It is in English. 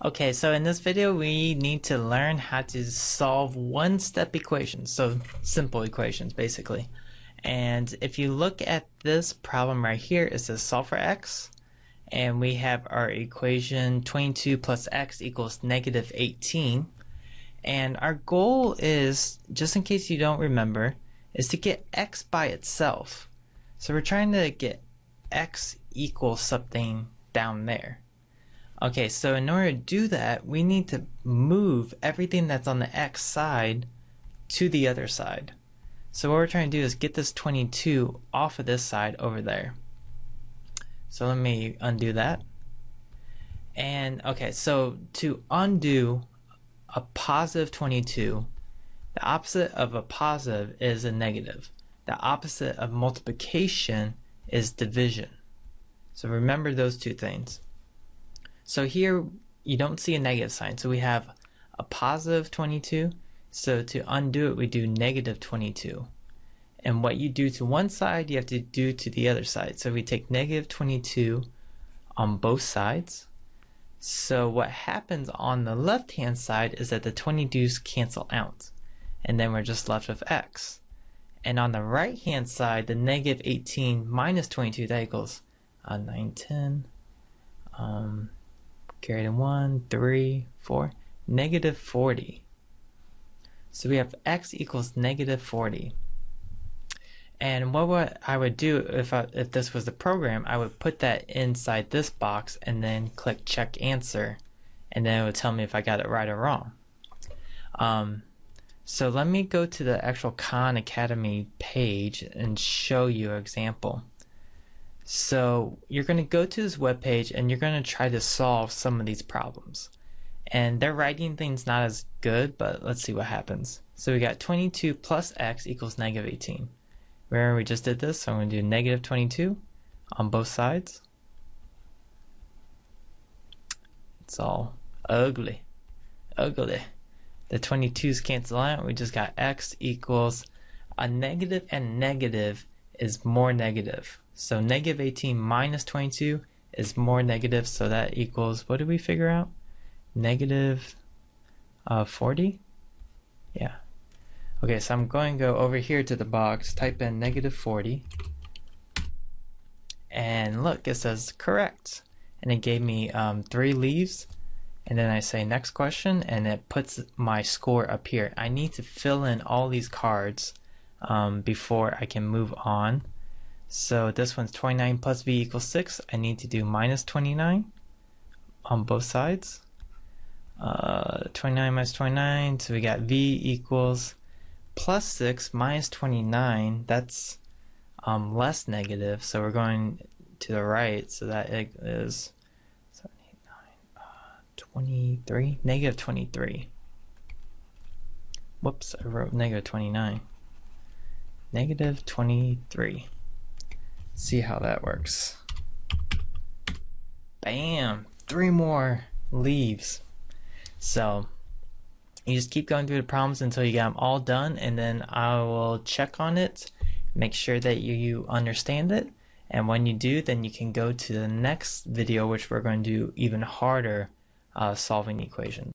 Okay, so in this video we need to learn how to solve one-step equations, so simple equations basically. And if you look at this problem right here, it says solve for x, and we have our equation 22 plus x equals negative 18. And our goal is, just in case you don't remember, is to get x by itself. So we're trying to get x equals something down there. Okay, so in order to do that, we need to move everything that's on the x side to the other side. So what we're trying to do is get this 22 off of this side over there. So let me undo that. And okay, so to undo a positive 22, the opposite of a positive is a negative. The opposite of multiplication is division. So remember those two things. So here you don't see a negative sign, so we have a positive 22. So to undo it, we do negative 22. And what you do to one side, you have to do to the other side. So we take negative 22 on both sides. So what happens on the left-hand side is that the 22's cancel out, and then we're just left with x. And on the right-hand side, the negative 18 minus 22, that equals 9, 10. Carry to 1, 3, 4, negative 40. So we have x equals negative 40. And what I would do if this was the program, I would put that inside this box and then click check answer, and then it would tell me if I got it right or wrong. So let me go to the actual Khan Academy page and show you an example. So you're going to go to this web page and you're going to try to solve some of these problems. And their writing thing's not as good, but let's see what happens. So we got 22 plus x equals negative 18. Remember we just did this, so I'm going to do negative 22 on both sides. It's all ugly. Ugly. The 22's cancel out. We just got x equals a negative, and negative is more negative. So negative 18 minus 22 is more negative, so that equals, what did we figure out? Negative 40? Yeah. Okay, so I'm going to go over here to the box, type in negative 40, and look, it says correct. And it gave me 3 leaves, and then I say next question, and it puts my score up here. I need to fill in all these cards before I can move on. So this one's 29 plus v equals 6. I need to do minus 29 on both sides. 29 minus 29, so we got v equals plus 6 minus 29. That's less negative, so we're going to the right, so that is 7, 8, 9, 23, negative 23. Whoops, I wrote negative 29. Negative 23. See how that works. Bam! 3 more leaves. So you just keep going through the problems until you get them all done, and then I will check on it, make sure that you understand it, and when you do, then you can go to the next video, which we're going to do even harder solving equations.